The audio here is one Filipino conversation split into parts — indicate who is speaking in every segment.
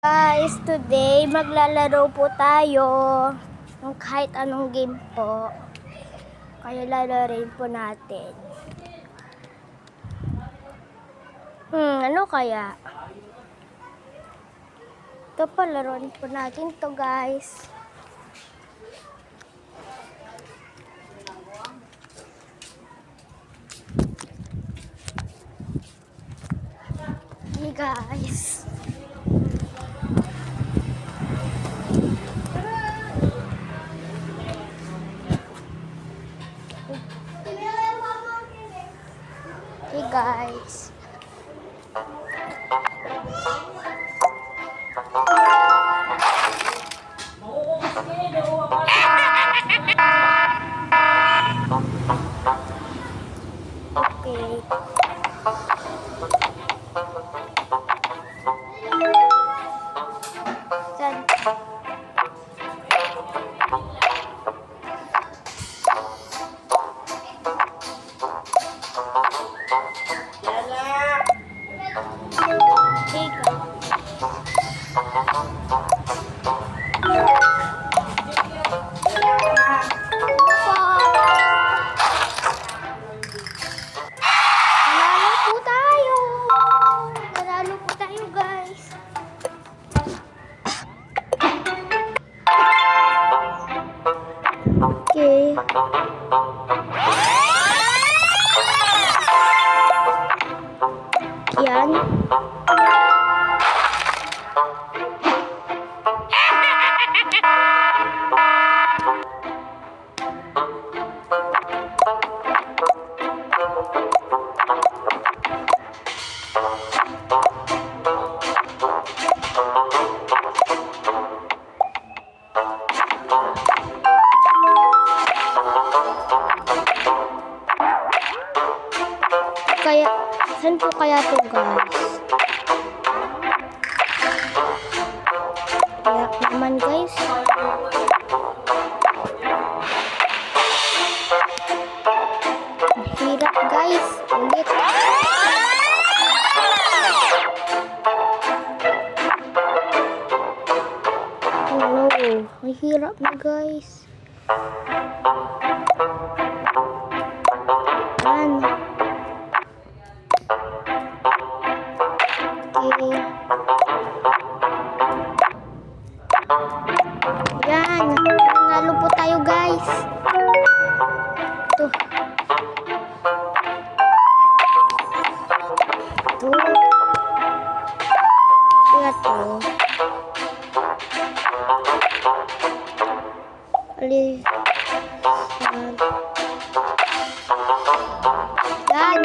Speaker 1: Guys, today maglalaro po tayo ng kahit anong game po. Kaya lalaroin po natin. Ano kaya? Ito po, laruin po natin to guys. Hey guys. Hey guys. Okay. Saan? Hey Manalo po tayo guys. Okay. Yan. Kaya, saan po kaya to guys? Kaya naman guys. Hirap guys. Ulit. Oh, may hirap na guys. Yan. Okay. Yan. Nanalo po tayo guys. Ito. Ito. Ito. Ali. Yan.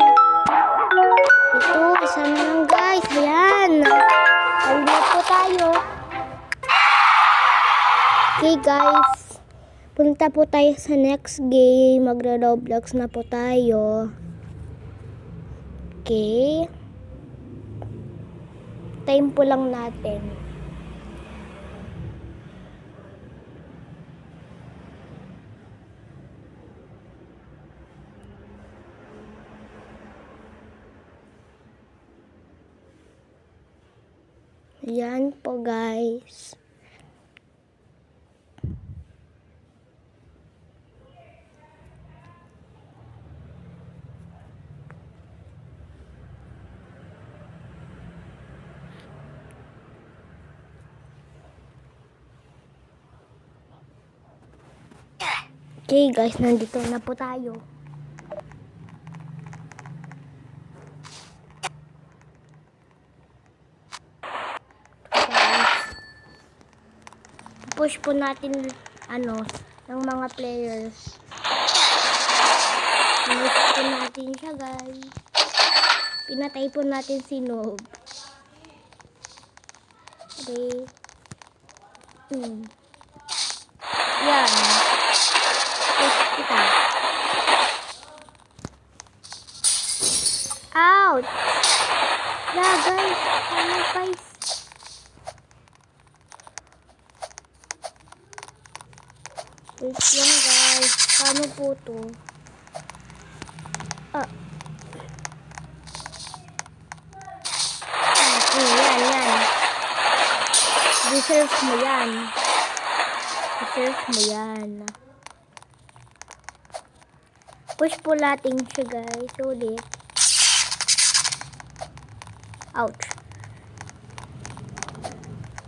Speaker 1: Ito, isa na lang guys. Ayan. Ayan po tayo. Okay guys. Punta po tayo sa next game. Magra-Roblox na po tayo. Okay. Time po lang natin. Yan po guys. Okay guys, nandito na po tayo. Push po natin ng mga players. Push po natin siya guys. Pinatay po natin si Noob. Okay. Yan. Push kita. Out! Yeah guys. Ano guys? Wait lang guys. Paano po to? Okay, yan. Deserve mo yan. Deserve mo yan. Push po natin siya guys. Ulit. Ouch.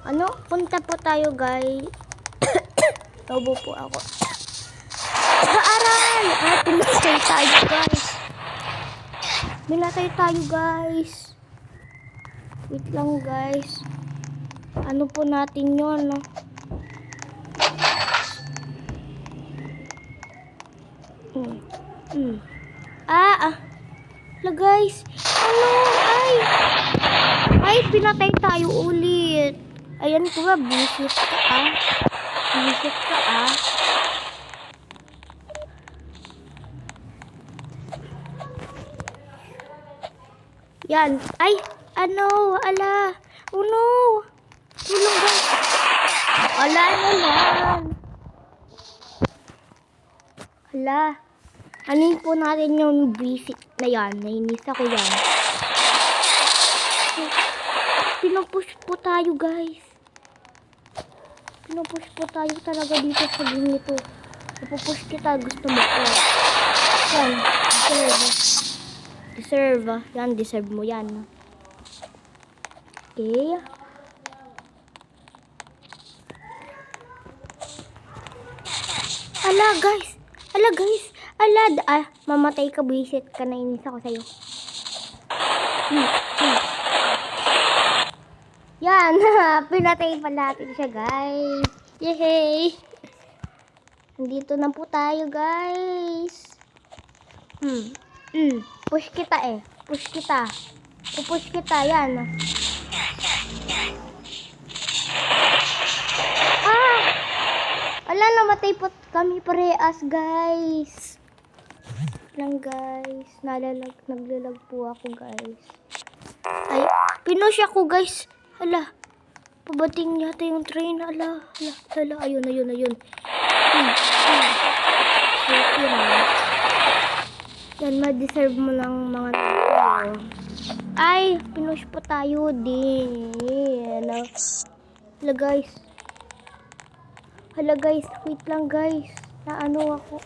Speaker 1: Ano? Punta po tayo guys. Taubo po ako. Aray! Pinatay tayo guys. Pinatay tayo guys. Wait lang guys. Ano po natin yun, no? Hala guys. Ano? Ay, pinatay tayo ulit. Ayan ko nga, bullshit ka Bullshit ka Yan. Ay, ano? Ala. Oh no. Tulong guys. Ala naman. Hala. Anin po natin yung visit na yan. Nainis ako yan. Pinupush po tayo guys. Pinupush po tayo talaga dito sa game nito. Ipupush kita. Gusto mo ko. Yan. Deserve. Yan. Deserve mo yan. Okay. Ala guys. Mamatay ka, visit ka. Nainis ako sa'yo. Yan. Pinatay pa natin siya guys. Yay. Nandito na po tayo guys. Push kita Push kita. Pupush kita. Yan. Ala, namatay po kami parehas guys. Lang guys. Naglalag po ako guys. Ay, pinush ako guys. Hala. Pabating yata yung train. Hala. Ayun. Yan, ma-deserve mo ng mga tayo. Ay, pinush po tayo din. Hala guys, wait lang guys. Inaano ako.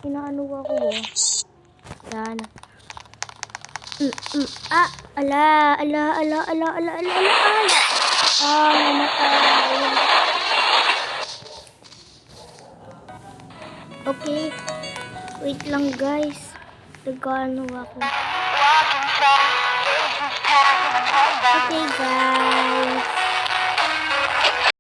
Speaker 1: Yan. Ala. Ay. Namatay. Okay. Wait lang guys. Nagano ako. Okay guys.